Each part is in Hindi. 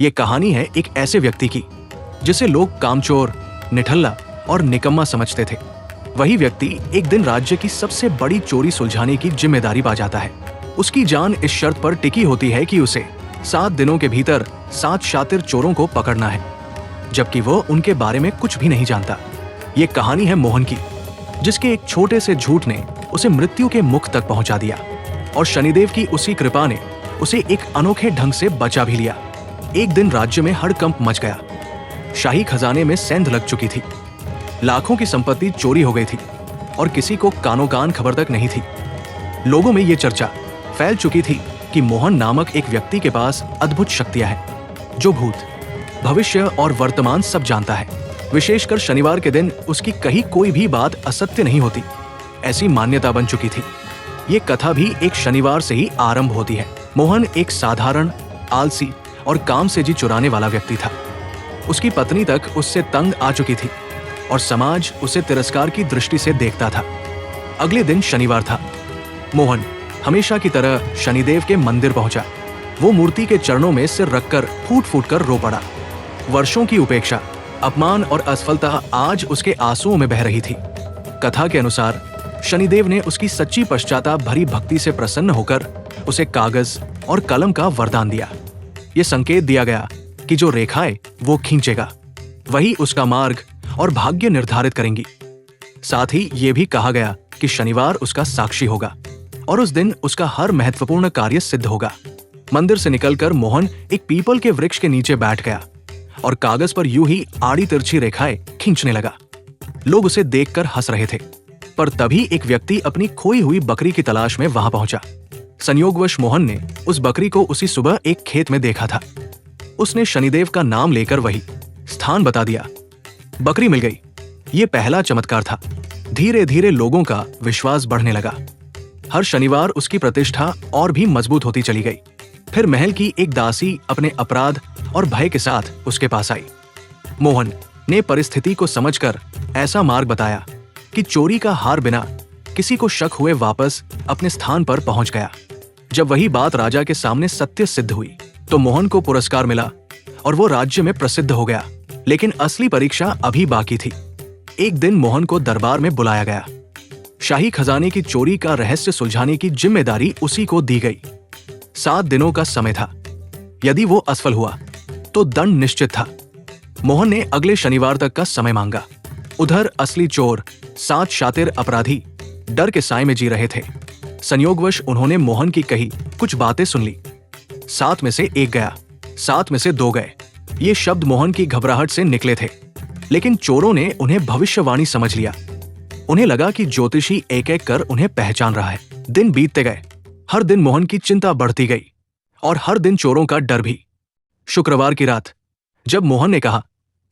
ये कहानी है एक ऐसे व्यक्ति की जिसे लोग कामचोर, निठल्ला और निकम्मा समझते थे। वही व्यक्ति एक दिन राज्य की सबसे बड़ी चोरी सुलझाने की जिम्मेदारी पा जाता है। उसकी जान इस शर्त पर टिकी होती है कि उसे 7 दिनों के भीतर 7 शातिर चोरों को पकड़ना है, जबकि वो उनके बारे में कुछ भी नहीं जानता। ये कहानी है मोहन की, जिसके एक छोटे से झूठ ने उसे मृत्यु के मुख तक पहुंचा दिया और शनिदेव की उसी कृपा ने उसे एक अनोखे ढंग से बचा भी लिया। एक दिन राज्य में हड़कंप मच गया। शाही खजाने में सेंध लग चुकी थी। लाखों की संपत्ति चोरी हो गई थी और किसी को कानो कान खबर तक नहीं थी। लोगों में ये चर्चा फैल चुकी थी कि मोहन नामक एक व्यक्ति के पास अद्भुत शक्तियां हैं, जो भूत, भविष्य और वर्तमान सब जानता है। विशेषकर शनिवार के दिन उसकी कही कोई भी बात असत्य नहीं होती, ऐसी मान्यता बन चुकी थी। ये कथा भी एक शनिवार से ही आरंभ होती है। मोहन एक साधारण, आलसी और काम से जी चुराने वाला व्यक्ति था। उसकी पत्नी तक उससे तंग आ चुकी थी और समाज उसे तिरस्कार की दृष्टि से देखता था। अगले दिन शनिवार था। मोहन हमेशा की तरह शनिदेव के मंदिर पहुंचा। वो मूर्ति के चरणों में सिर रखकर फूट फूट कर रो पड़ा। वर्षों की उपेक्षा, अपमान और असफलता आज उसके आंसुओं में बह रही थी। कथा के अनुसार शनिदेव ने उसकी सच्ची पश्चाताप भरी भक्ति से प्रसन्न होकर उसे कागज और कलम का वरदान दिया। ये संकेत दिया गया कि जो रेखाएं वो खींचेगा वही उसका मार्ग और भाग्य निर्धारित करेंगी। साथ ही ये भी कहा गया कि शनिवार उसका साक्षी होगा और उस दिन उसका हर महत्वपूर्ण कार्य सिद्ध होगा। मंदिर से निकलकर मोहन एक पीपल के वृक्ष के नीचे बैठ गया और कागज पर यूं ही आड़ी तिरछी रेखाएं खींचने लगा। लोग उसे देखकर हंस रहे थे, पर तभी एक व्यक्ति अपनी खोई हुई बकरी की तलाश में वहां पहुंचा। संयोगवश मोहन ने उस बकरी को उसी सुबह एक खेत में देखा था। उसने शनिदेव का नाम लेकर वही स्थान बता दिया। बकरी मिल गई। ये पहला चमत्कार था। धीरे धीरे लोगों का विश्वास बढ़ने लगा। हर शनिवार उसकी प्रतिष्ठा और भी मजबूत होती चली गई। फिर महल की एक दासी अपने अपराध और भय के साथ उसके पास आई। मोहन ने परिस्थिति को समझकर ऐसा मार्ग बताया कि चोरी का हार बिना किसी को शक हुए वापस अपने स्थान पर पहुंच गया। जब वही बात राजा के सामने सत्य सिद्ध हुई तो मोहन को पुरस्कार मिला और वो राज्य में प्रसिद्ध हो गया। लेकिन असली परीक्षा अभी बाकी थी। एक दिन मोहन को दरबार में बुलाया गया। शाही खजाने की चोरी का रहस्य सुलझाने की जिम्मेदारी उसी को दी गई। 7 दिनों का समय था। यदि वो असफल हुआ तो दंड निश्चित था। मोहन ने अगले शनिवार तक का समय मांगा। उधर असली चोर, 7 शातिर अपराधी डर के साए में जी रहे थे। संयोगवश उन्होंने मोहन की कही कुछ बातें सुन ली। 7 में से 1 गया, 7 में से 2 गए। ये शब्द मोहन की घबराहट से निकले थे, लेकिन चोरों ने उन्हें भविष्यवाणी समझ लिया। उन्हें लगा कि ज्योतिषी एक एक कर उन्हें पहचान रहा है। दिन बीतते गए। हर दिन मोहन की चिंता बढ़ती गई और हर दिन चोरों का डर भी। शुक्रवार की रात जब मोहन ने कहा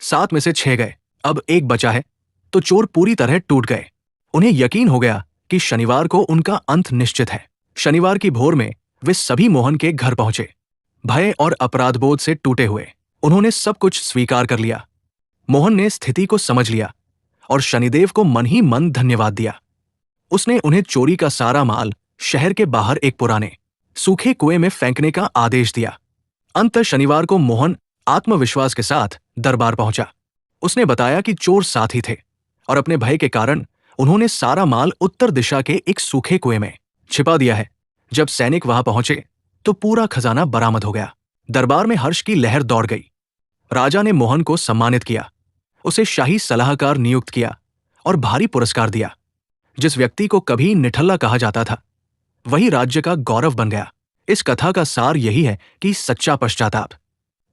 7 में से 6 गए, अब 1 बचा है, तो चोर पूरी तरह टूट गए। उन्हें यकीन हो गया कि शनिवार को उनका अंत निश्चित है। शनिवार की भोर में वे सभी मोहन के घर पहुंचे, भय और अपराधबोध से टूटे हुए। उन्होंने सब कुछ स्वीकार कर लिया। मोहन ने स्थिति को समझ लिया और शनिदेव को मन ही मन धन्यवाद दिया। उसने उन्हें चोरी का सारा माल शहर के बाहर एक पुराने सूखे कुएं में फेंकने का आदेश दिया। अंत शनिवार को मोहन आत्मविश्वास के साथ दरबार पहुंचा। उसने बताया कि चोर साथी थे और अपने भय के कारण उन्होंने सारा माल उत्तर दिशा के एक सूखे कुएं में छिपा दिया है। जब सैनिक वहां पहुंचे तो पूरा खजाना बरामद हो गया। दरबार में हर्ष की लहर दौड़ गई। राजा ने मोहन को सम्मानित किया, उसे शाही सलाहकार नियुक्त किया और भारी पुरस्कार दिया। जिस व्यक्ति को कभी निठल्ला कहा जाता था वही राज्य का गौरव बन गया। इस कथा का सार यही है कि सच्चा पश्चाताप,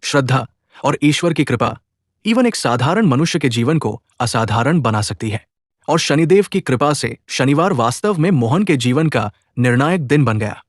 श्रद्धा और ईश्वर की कृपा इवन एक साधारण मनुष्य के जीवन को असाधारण बना सकती है। और शनिदेव की कृपा से शनिवार वास्तव में मोहन के जीवन का निर्णायक दिन बन गया।